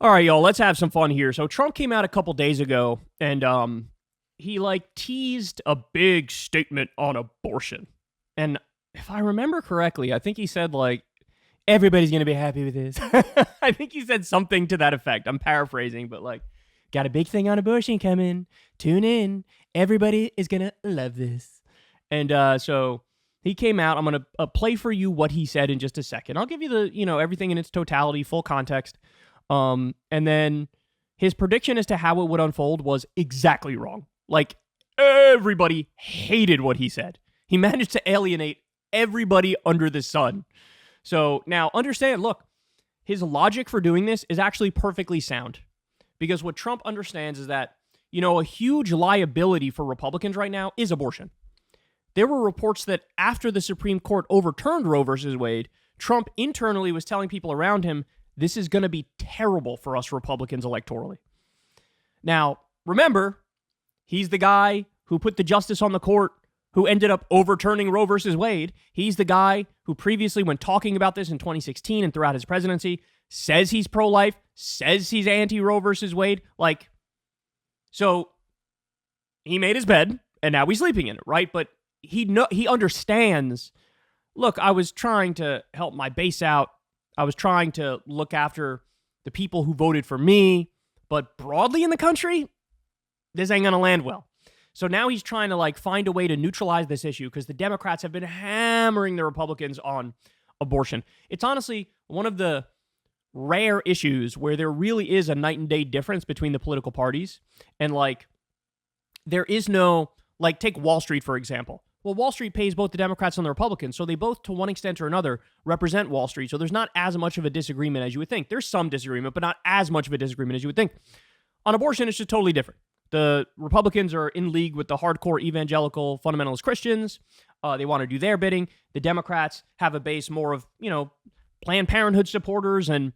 All right, y'all, let's have some fun here. So Trump came out a couple days ago and he teased a big statement on abortion. And if I remember correctly, I think he said everybody's going to be happy with this. I think he said something to that effect. I'm paraphrasing, but got a big thing on abortion coming. Tune in. Everybody is going to love this. And so he came out. I'm going to play for you what he said in just a second. I'll give you the, everything in its totality, full context. And then his prediction as to how it would unfold was exactly wrong. Everybody hated what he said. He managed to alienate everybody under the sun. So now understand, look, his logic for doing this is actually perfectly sound. Because what Trump understands is that, a huge liability for Republicans right now is abortion. There were reports that after the Supreme Court overturned Roe versus Wade, Trump internally was telling people around him, this is going to be terrible for us Republicans electorally. Now, remember, he's the guy who put the justice on the court who ended up overturning Roe versus Wade. He's the guy who previously, when talking about this in 2016 and throughout his presidency, says he's pro-life, says he's anti-Roe versus Wade. So he made his bed, and now he's sleeping in it, right? But he understands, look, I was trying to help my base out. I was trying to look after the people who voted for me, but broadly in the country, this ain't going to land well. So now he's trying to find a way to neutralize this issue because the Democrats have been hammering the Republicans on abortion. It's honestly one of the rare issues where there really is a night and day difference between the political parties. And there is no, take Wall Street, for example. Well, Wall Street pays both the Democrats and the Republicans, so they both, to one extent or another, represent Wall Street. So there's not as much of a disagreement as you would think. There's some disagreement, but not as much of a disagreement as you would think. On abortion, it's just totally different. The Republicans are in league with the hardcore evangelical fundamentalist Christians. They want to do their bidding. The Democrats have a base more of, Planned Parenthood supporters and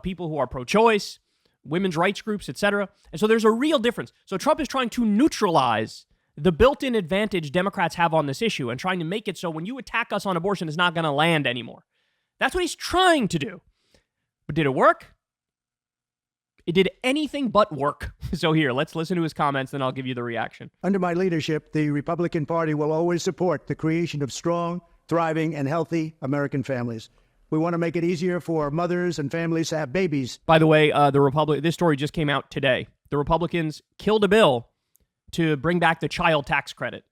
people who are pro-choice, women's rights groups, etc. And so there's a real difference. So Trump is trying to neutralize the built-in advantage Democrats have on this issue and trying to make it so when you attack us on abortion, it's not going to land anymore. That's what he's trying to do. But did it work? It did anything but work. So here, let's listen to his comments, then I'll give you the reaction. Under my leadership, the Republican Party will always support the creation of strong, thriving, and healthy American families. We want to make it easier for mothers and families to have babies. By the way, this story just came out today. The Republicans killed a bill to bring back the child tax credit.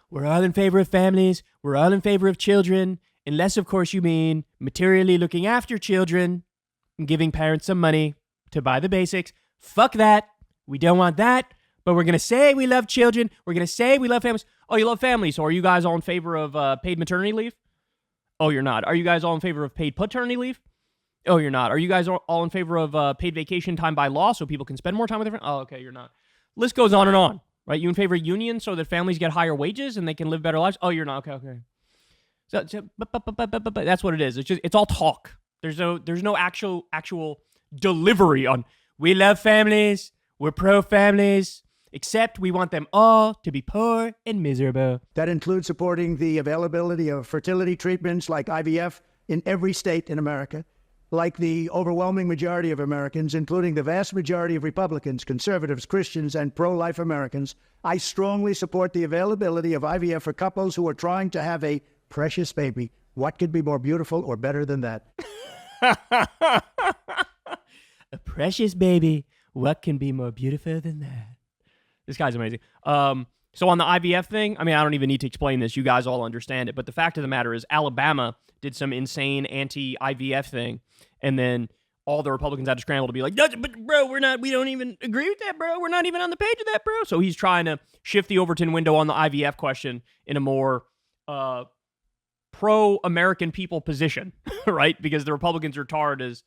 We're all in favor of families. We're all in favor of children. Unless, of course, you mean materially looking after children and giving parents some money to buy the basics. Fuck that. We don't want that. But we're going to say we love children. We're going to say we love families. Oh, you love families. So are you guys all in favor of paid maternity leave? Oh, you're not. Are you guys all in favor of paid paternity leave? Oh, you're not. Are you guys all in favor of paid vacation time by law so people can spend more time with their friends? Oh, okay, you're not. List goes on and on, right? You in favor of unions so that families get higher wages and they can live better lives? Oh, you're not. Okay. So but that's what it is. It's all talk. There's no actual delivery on we love families, we're pro families, except we want them all to be poor and miserable. That includes supporting the availability of fertility treatments like IVF in every state in America. Like the overwhelming majority of Americans, including the vast majority of Republicans, conservatives, Christians, and pro-life Americans, I strongly support the availability of IVF for couples who are trying to have a precious baby. What could be more beautiful or better than that? A precious baby. What can be more beautiful than that? This guy's amazing. So on the IVF thing, I don't even need to explain this. You guys all understand it. But the fact of the matter is Alabama did some insane anti-IVF thing. And then all the Republicans had to scramble to be like, but bro, we don't even agree with that, bro. We're not even on the page of that, bro. So he's trying to shift the Overton window on the IVF question in a more pro-American people position, right? Because the Republicans are tarred as,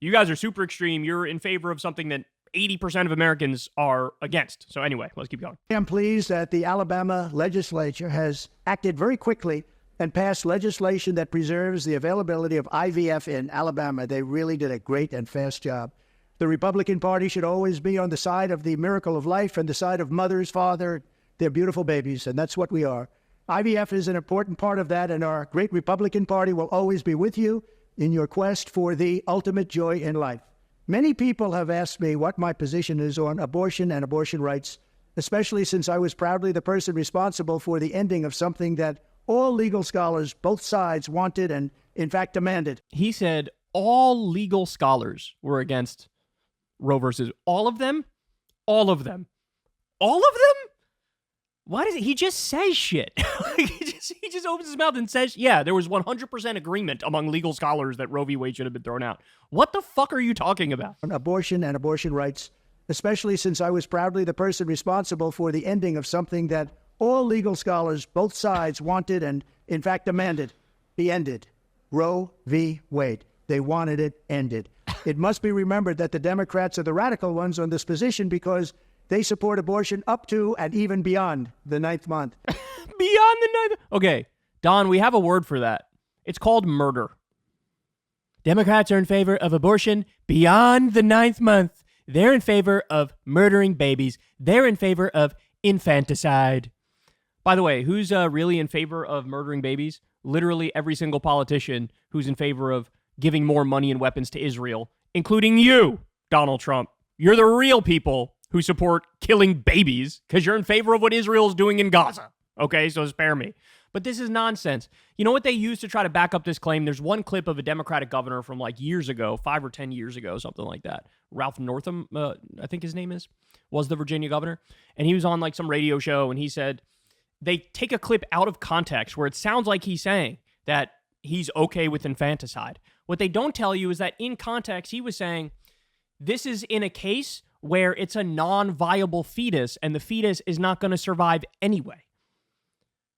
you guys are super extreme. You're in favor of something that 80% of Americans are against. So anyway, let's keep going. I am pleased that the Alabama legislature has acted very quickly and passed legislation that preserves the availability of IVF in Alabama. They really did a great and fast job. The Republican Party should always be on the side of the miracle of life and the side of mothers, father, their beautiful babies, and that's what we are. IVF is an important part of that, and our great Republican Party will always be with you in your quest for the ultimate joy in life. Many people have asked me what my position is on abortion and abortion rights, especially since I was proudly the person responsible for the ending of something that all legal scholars, both sides, wanted and, in fact, demanded. He said all legal scholars were against Roe versus all of them? All of them. All of them? Why does he just say shit? He just opens his mouth and says, yeah, there was 100% agreement among legal scholars that Roe v. Wade should have been thrown out. What the fuck are you talking about? On abortion and abortion rights, especially since I was proudly the person responsible for the ending of something that all legal scholars, both sides, wanted and, in fact, demanded be ended. Roe v. Wade. They wanted it ended. It must be remembered that the Democrats are the radical ones on this position because they support abortion up to and even beyond the 9th month. Beyond the 9th? Okay, Don, we have a word for that. It's called murder. Democrats are in favor of abortion beyond the 9th month. They're in favor of murdering babies. They're in favor of infanticide. By the way, who's really in favor of murdering babies? Literally every single politician who's in favor of giving more money and weapons to Israel, including you, Donald Trump. You're the real people who support killing babies because you're in favor of what Israel's doing in Gaza. Okay, so spare me. But this is nonsense. You know what they use to try to back up this claim? There's one clip of a Democratic governor from like years ago, 5 or 10 years ago, something like that. Ralph Northam, I think his name was the Virginia governor. And he was on like some radio show and he said they take a clip out of context where it sounds like he's saying that he's okay with infanticide. What they don't tell you is that in context, he was saying this is in a case where it's a non-viable fetus and the fetus is not going to survive anyway.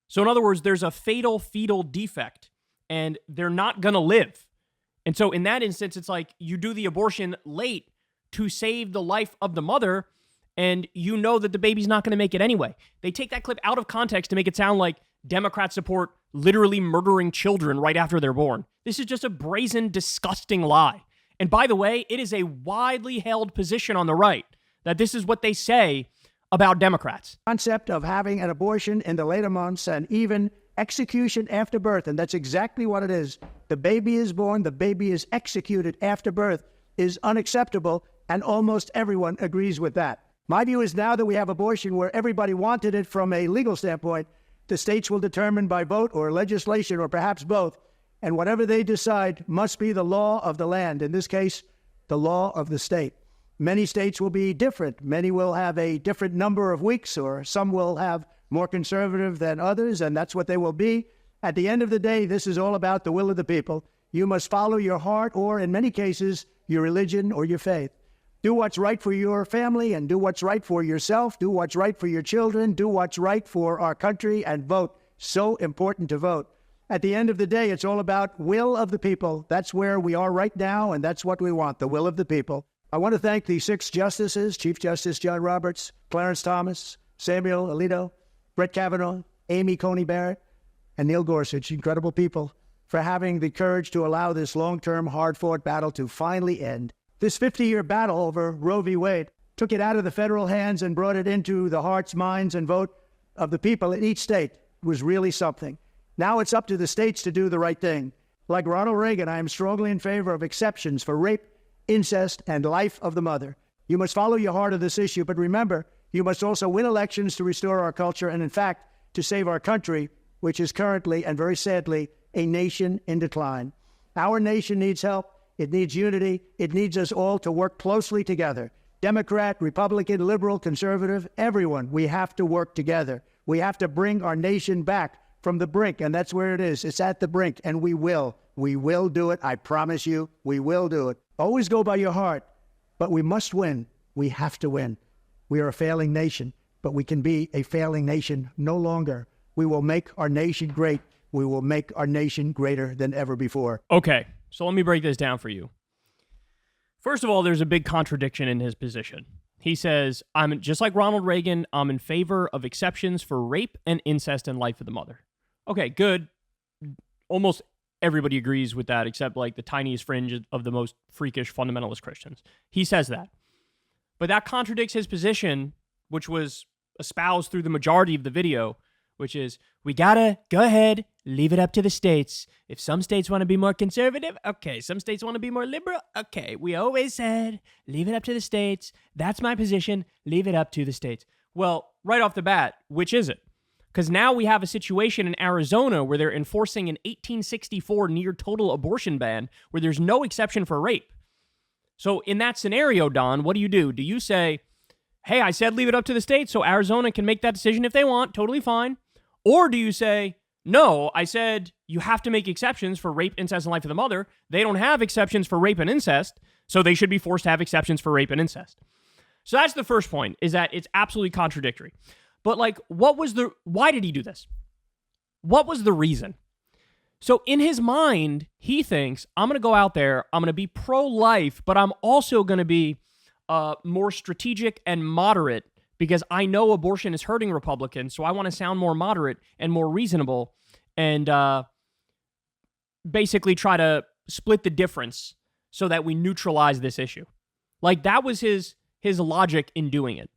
So in other words, there's a fatal fetal defect and they're not going to live. And so in that instance, it's like you do the abortion late to save the life of the mother and you know that the baby's not going to make it anyway. They take that clip out of context to make it sound like Democrats support literally murdering children right after they're born. This is just a brazen, disgusting lie. And by the way, it is a widely held position on the right that this is what they say about Democrats. Concept of having an abortion in the later months and even execution after birth, and that's exactly what it is. The baby is born, the baby is executed after birth is unacceptable, and almost everyone agrees with that. My view is now that we have abortion where everybody wanted it from a legal standpoint, the states will determine by vote or legislation or perhaps both, and whatever they decide must be the law of the land, in this case, the law of the state. Many states will be different. Many will have a different number of weeks, or some will have more conservative than others, and that's what they will be. At the end of the day, this is all about the will of the people. You must follow your heart or, in many cases, your religion or your faith. Do what's right for your family and do what's right for yourself. Do what's right for your children. Do what's right for our country and vote. So important to vote. At the end of the day, it's all about will of the people. That's where we are right now, and that's what we want, the will of the people. I want to thank the 6 justices, Chief Justice John Roberts, Clarence Thomas, Samuel Alito, Brett Kavanaugh, Amy Coney Barrett, and Neil Gorsuch, incredible people, for having the courage to allow this long-term, hard-fought battle to finally end. This 50-year battle over Roe v. Wade took it out of the federal hands and brought it into the hearts, minds, and vote of the people in each state. It was really something. Now it's up to the states to do the right thing. Like Ronald Reagan, I am strongly in favor of exceptions for rape, incest, and life of the mother. You must follow your heart of this issue, but remember, you must also win elections to restore our culture and, in fact, to save our country, which is currently, and very sadly, a nation in decline. Our nation needs help. It needs unity. It needs us all to work closely together. Democrat, Republican, liberal, conservative, everyone, we have to work together. We have to bring our nation back from the brink, and that's where it is. It's at the brink, and we will. We will do it. I promise you, we will do it. Always go by your heart, but we must win. We have to win. We are a failing nation, but we can be a failing nation no longer. We will make our nation great. We will make our nation greater than ever before. Okay, so let me break this down for you. First of all, there's a big contradiction in his position. He says, I'm just like Ronald Reagan, I'm in favor of exceptions for rape and incest and life of the mother. Okay, good. Almost everybody agrees with that, except like the tiniest fringe of the most freakish fundamentalist Christians. He says that. But that contradicts his position, which was espoused through the majority of the video, which is we gotta go ahead, leave it up to the states. If some states want to be more conservative, okay. Some states want to be more liberal, okay. We always said, leave it up to the states. That's my position, leave it up to the states. Well, right off the bat, which is it? Because now we have a situation in Arizona where they're enforcing an 1864 near total abortion ban where there's no exception for rape. So in that scenario, Don, what do? Do you say, hey, I said leave it up to the states so Arizona can make that decision if they want, totally fine? Or do you say, no, I said you have to make exceptions for rape, incest, and life of the mother. They don't have exceptions for rape and incest, so they should be forced to have exceptions for rape and incest. So that's the first point, is that it's absolutely contradictory. But like, why did he do this? What was the reason? So in his mind, he thinks, I'm going to go out there, I'm going to be pro-life, but I'm also going to be more strategic and moderate because I know abortion is hurting Republicans, so I want to sound more moderate and more reasonable and basically try to split the difference so that we neutralize this issue. Like, that was his logic in doing it.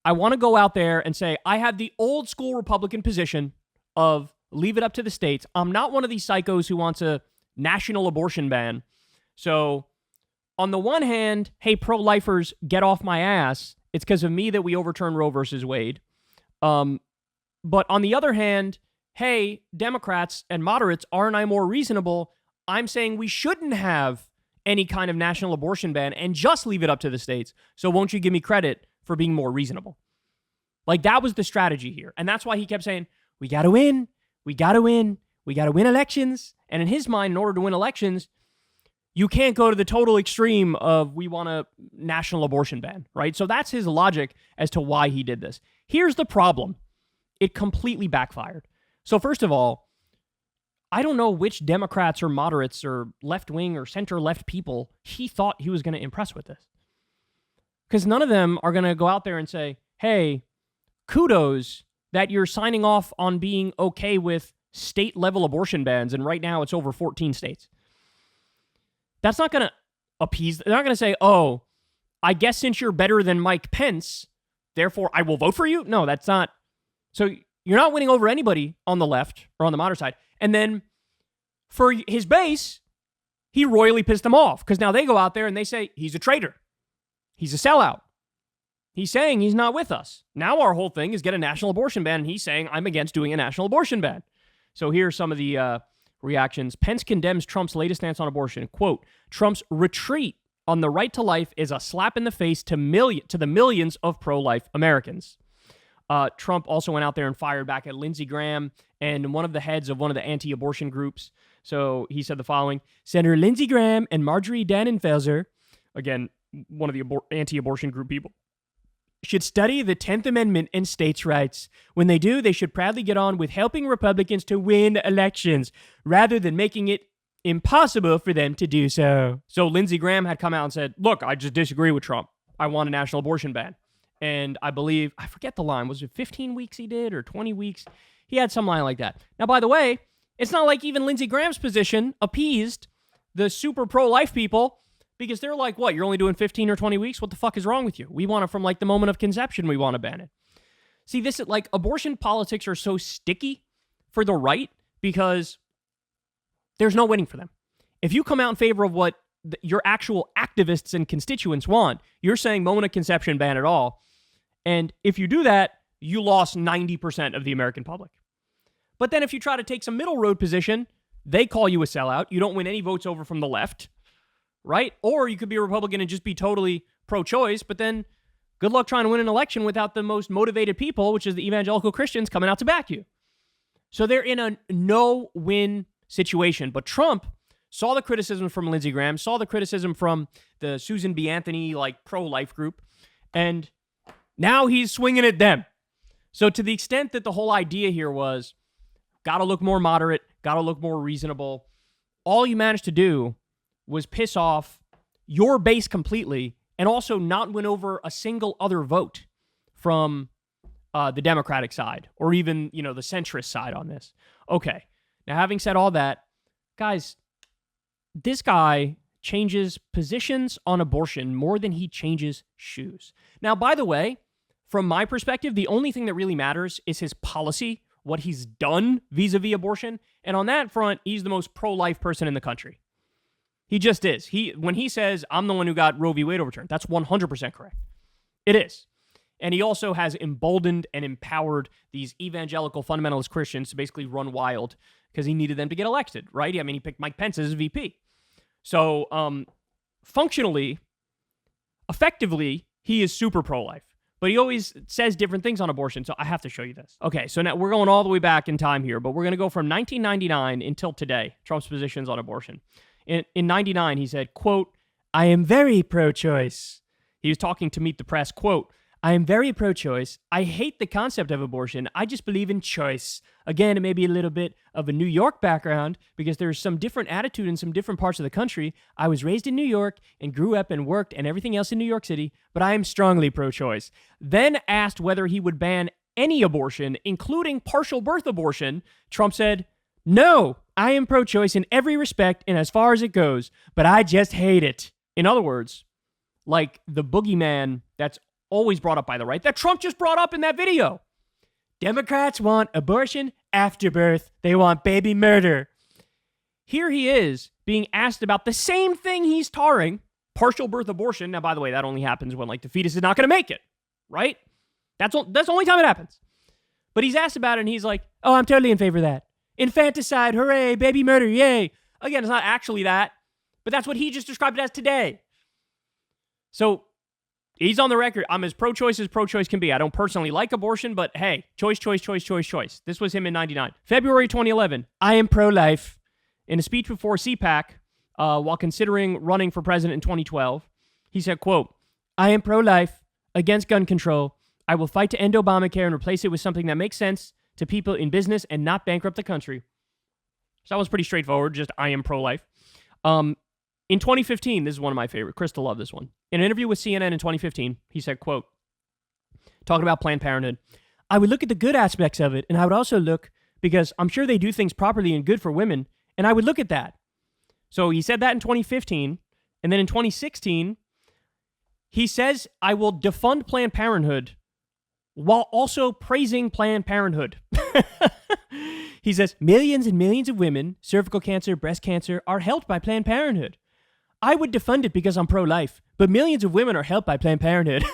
I want to go out there and say, I have the old school Republican position of leave it up to the states. I'm not one of these psychos who wants a national abortion ban. So on the one hand, hey, pro-lifers, get off my ass. It's because of me that we overturned Roe versus Wade. But on the other hand, hey, Democrats and moderates, aren't I more reasonable? I'm saying we shouldn't have any kind of national abortion ban and just leave it up to the states. So won't you give me credit for being more reasonable? Like, that was the strategy here. And that's why he kept saying, we got to win. We got to win. We got to win elections. And in his mind, in order to win elections, you can't go to the total extreme of we want a national abortion ban, right? So that's his logic as to why he did this. Here's the problem. It completely backfired. So first of all, I don't know which Democrats or moderates or left-wing or center-left people he thought he was going to impress with this. Because none of them are going to go out there and say, hey, kudos that you're signing off on being okay with state-level abortion bans, and right now it's over 14 states. That's not going to appease. They're not going to say, oh, I guess since you're better than Mike Pence, therefore I will vote for you. No, that's not. So you're not winning over anybody on the left or on the moderate side. And then for his base, he royally pissed them off because now they go out there and they say, he's a traitor. He's a sellout. He's saying he's not with us. Now our whole thing is get a national abortion ban, and he's saying I'm against doing a national abortion ban. So here are some of the reactions. Pence condemns Trump's latest stance on abortion. Quote, Trump's retreat on the right to life is a slap in the face to the millions of pro-life Americans. Trump also went out there and fired back at Lindsey Graham and one of the heads of one of the anti-abortion groups. So he said the following: Senator Lindsey Graham and Marjorie Dannenfelser, again, one of the anti-abortion group people, should study the 10th Amendment and states' rights. When they do, they should proudly get on with helping Republicans to win elections rather than making it impossible for them to do so. So Lindsey Graham had come out and said, look, I just disagree with Trump. I want a national abortion ban. And I believe, I forget the line, was it 15 weeks he did or 20 weeks? He had some line like that. Now, by the way, it's not like even Lindsey Graham's position appeased the super pro-life people, because they're like, what, you're only doing 15 or 20 weeks? What the fuck is wrong with you? We want it from like the moment of conception. We want to ban it. See, this is like abortion politics are so sticky for the right because there's no winning for them. If you come out in favor of what your actual activists and constituents want, you're saying moment of conception, ban it all. And if you do that, you lost 90% of the American public. But then if you try to take some middle road position, they call you a sellout. You don't win any votes over from the left. Right? Or you could be a Republican and just be totally pro-choice, but then good luck trying to win an election without the most motivated people, which is the evangelical Christians, coming out to back you. So they're in a no-win situation. But Trump saw the criticism from Lindsey Graham, saw the criticism from the Susan B. Anthony, like, pro-life group, and now he's swinging at them. So to the extent that the whole idea here was, got to look more moderate, got to look more reasonable, all you managed to do was piss off your base completely and also not win over a single other vote from the Democratic side or even, the centrist side on this. Okay. Now, having said all that, guys, this guy changes positions on abortion more than he changes shoes. Now, by the way, from my perspective, the only thing that really matters is his policy, what he's done vis-a-vis abortion. And on that front, he's the most pro-life person in the country. He just is. When he says, I'm the one who got Roe v. Wade overturned, that's 100% correct. It is. And he also has emboldened and empowered these evangelical fundamentalist Christians to basically run wild because he needed them to get elected, right? I mean, he picked Mike Pence as his VP. So, functionally, effectively, he is super pro-life. But he always says different things on abortion, so I have to show you this. Okay, so now we're going all the way back in time here, but we're going to go from 1999 until today, Trump's positions on abortion. In 99, he said, quote, I am very pro-choice. He was talking to Meet the Press, quote, I am very pro-choice. I hate the concept of abortion. I just believe in choice. Again, it may be a little bit of a New York background because there's some different attitude in some different parts of the country. I was raised in New York and grew up and worked and everything else in New York City, but I am strongly pro-choice. Then asked whether he would ban any abortion, including partial birth abortion, Trump said, no, I am pro-choice in every respect and as far as it goes, but I just hate it. In other words, like the boogeyman that's always brought up by the right, that Trump just brought up in that video. Democrats want abortion after birth. They want baby murder. Here he is being asked about the same thing he's tarring, partial birth abortion. Now, by the way, that only happens when like the fetus is not going to make it, right? That's the only time it happens. But he's asked about it and he's like, oh, I'm totally in favor of that. Infanticide, hooray, baby murder, yay. Again, it's not actually that, but that's what he just described it as today. So he's on the record. I'm as pro-choice can be. I don't personally like abortion, but hey, choice. This was him in 99. February 2011, I am pro-life. In a speech before CPAC, while considering running for president in 2012, he said, quote, I am pro-life, against gun control. I will fight to end Obamacare and replace it with something that makes sense to people in business and not bankrupt the country. So that was pretty straightforward, just I am pro-life. In 2015, this is one of my favorite. Krista loved this one. In an interview with CNN in 2015, he said, quote, talking about Planned Parenthood, I would look at the good aspects of it, and I would also look, because I'm sure they do things properly and good for women, and I would look at that. So he said that in 2015, and then in 2016, he says, I will defund Planned Parenthood while also praising Planned Parenthood. He says, millions and millions of women, cervical cancer, breast cancer, are helped by Planned Parenthood. I would defund it because I'm pro-life, but millions of women are helped by Planned Parenthood.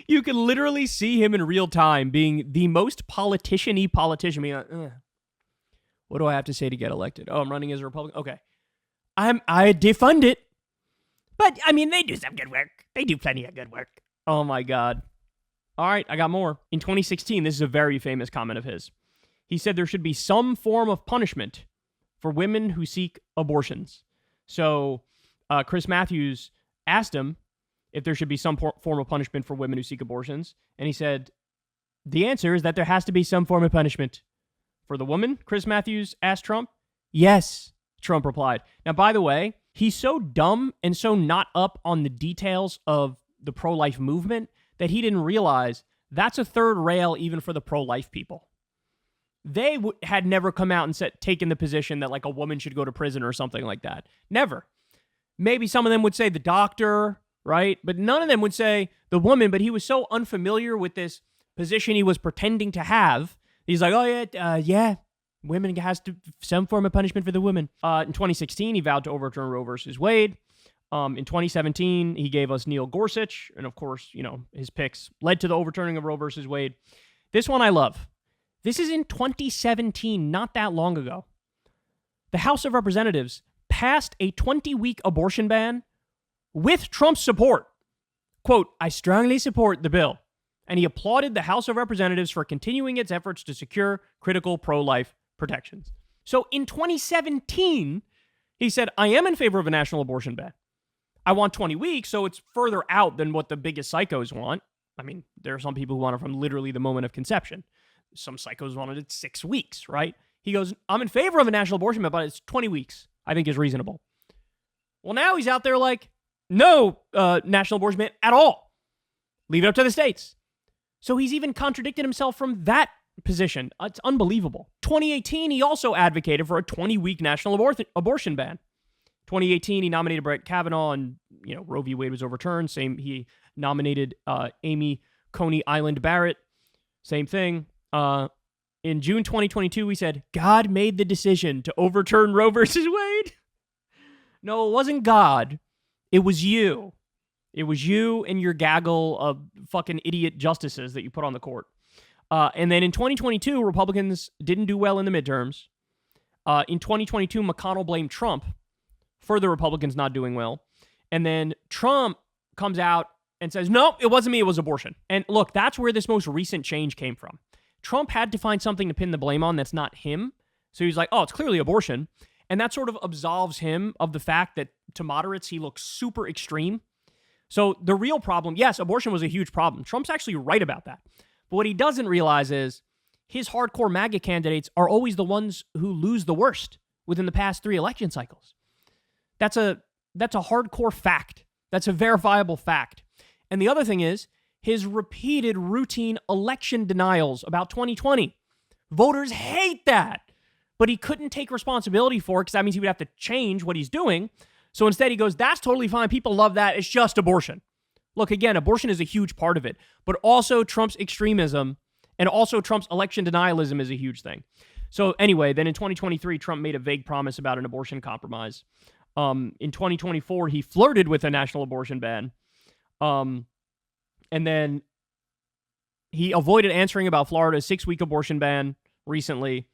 You can literally see him in real time being the most politician-y politician. Being like, what do I have to say to get elected? Oh, I'm running as a Republican? Okay. I defund it. But, I mean, they do some good work. They do plenty of good work. Oh, my God. All right, I got more. In 2016, this is a very famous comment of his. He said there should be some form of punishment for women who seek abortions. So Chris Matthews asked him if there should be some form of punishment for women who seek abortions. And he said, the answer is that there has to be some form of punishment. For the woman, Chris Matthews asked Trump. Yes, Trump replied. Now, by the way, he's so dumb and so not up on the details of the pro-life movement that he didn't realize that's a third rail even for the pro-life people. They had never come out and taken the position that like a woman should go to prison or something like that. Never. Maybe some of them would say the doctor, right? But none of them would say the woman, but he was so unfamiliar with this position he was pretending to have. He's like, oh yeah, women has to some form of punishment for the woman. In 2016, he vowed to overturn Roe versus Wade. In 2017, he gave us Neil Gorsuch, and of course, you know, his picks led to the overturning of Roe versus Wade. This one I love. This is in 2017, not that long ago. The House of Representatives passed a 20-week abortion ban with Trump's support. Quote, I strongly support the bill. And he applauded the House of Representatives for continuing its efforts to secure critical pro-life protections. So in 2017, he said, I am in favor of a national abortion ban. I want 20 weeks, so it's further out than what the biggest psychos want. I mean, there are some people who want it from literally the moment of conception. Some psychos wanted it 6 weeks, right? He goes, I'm in favor of a national abortion ban, but it's 20 weeks, I think is reasonable. Well, now he's out there like, no national abortion ban at all. Leave it up to the states. So he's even contradicted himself from that position. It's unbelievable. 2018, he also advocated for a 20-week national abortion ban. 2018, he nominated Brett Kavanaugh, and Roe v. Wade was overturned. Same, he nominated Amy Coney Island Barrett. Same thing. In June 2022, he said, God made the decision to overturn Roe versus Wade. No, it wasn't God. It was you. It was you and your gaggle of fucking idiot justices that you put on the court. And then in 2022, Republicans didn't do well in the midterms. In 2022, McConnell blamed Trump for the Republicans not doing well. And then Trump comes out and says, no, it wasn't me, it was abortion. And look, that's where this most recent change came from. Trump had to find something to pin the blame on that's not him. So he's like, oh, it's clearly abortion. And that sort of absolves him of the fact that to moderates, he looks super extreme. So the real problem, yes, abortion was a huge problem. Trump's actually right about that. But what he doesn't realize is his hardcore MAGA candidates are always the ones who lose the worst within the past 3 election cycles. That's a hardcore fact. That's a verifiable fact. And the other thing is his repeated routine election denials about 2020. Voters hate that. But he couldn't take responsibility for it because that means he would have to change what he's doing. So instead he goes, that's totally fine. People love that. It's just abortion. Look, again, abortion is a huge part of it. But also Trump's extremism and also Trump's election denialism is a huge thing. So anyway, then in 2023, Trump made a vague promise about an abortion compromise. In 2024, he flirted with a national abortion ban. And then he avoided answering about Florida's 6-week abortion ban recently.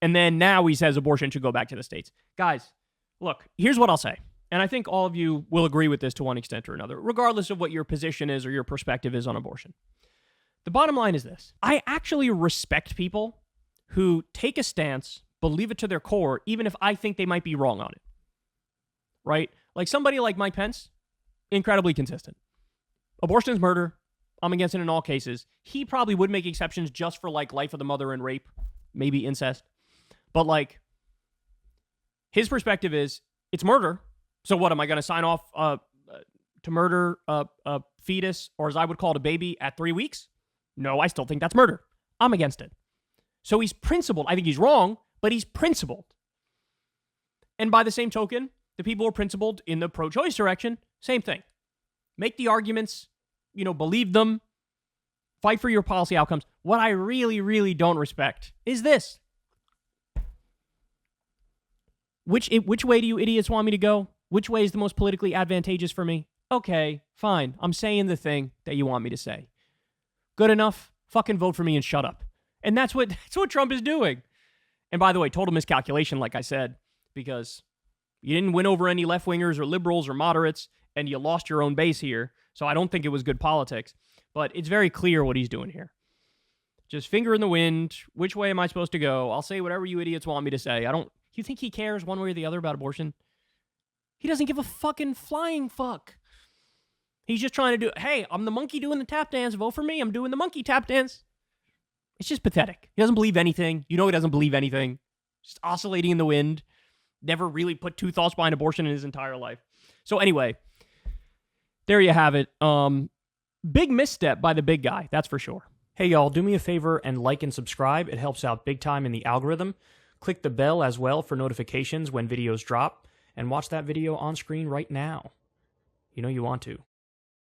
And then now he says abortion should go back to the states. Guys, look, here's what I'll say. And I think all of you will agree with this to one extent or another, regardless of what your position is or your perspective is on abortion. The bottom line is this. I actually respect people who take a stance, believe it to their core, even if I think they might be wrong on it. Right? Like somebody like Mike Pence, incredibly consistent. Abortion is murder. I'm against it in all cases. He probably would make exceptions just for like life of the mother and rape, maybe incest. But like, his perspective is, it's murder. So what, am I going to sign off to murder a fetus, or as I would call it, a baby at 3 weeks? No, I still think that's murder. I'm against it. So he's principled. I think he's wrong, but he's principled. And by the same token, the people who are principled in the pro-choice direction, same thing. Make the arguments, believe them, fight for your policy outcomes. What I really, really don't respect is this. Which way do you idiots want me to go? Which way is the most politically advantageous for me? Okay, fine. I'm saying the thing that you want me to say. Good enough? Fucking vote for me and shut up. And that's what Trump is doing. And by the way, total miscalculation, like I said, because you didn't win over any left-wingers or liberals or moderates, and you lost your own base here. So I don't think it was good politics. But it's very clear what he's doing here. Just finger in the wind. Which way am I supposed to go? I'll say whatever you idiots want me to say. You think he cares one way or the other about abortion? He doesn't give a fucking flying fuck. He's just trying to do, hey, I'm the monkey doing the tap dance. Vote for me. I'm doing the monkey tap dance. It's just pathetic. He doesn't believe anything. He doesn't believe anything. Just oscillating in the wind. Never really put 2 thoughts behind abortion in his entire life. So anyway, there you have it. Big misstep by the big guy, that's for sure. Hey y'all, do me a favor and like and subscribe. It helps out big time in the algorithm. Click the bell as well for notifications when videos drop, and watch that video on screen right now. You know you want to.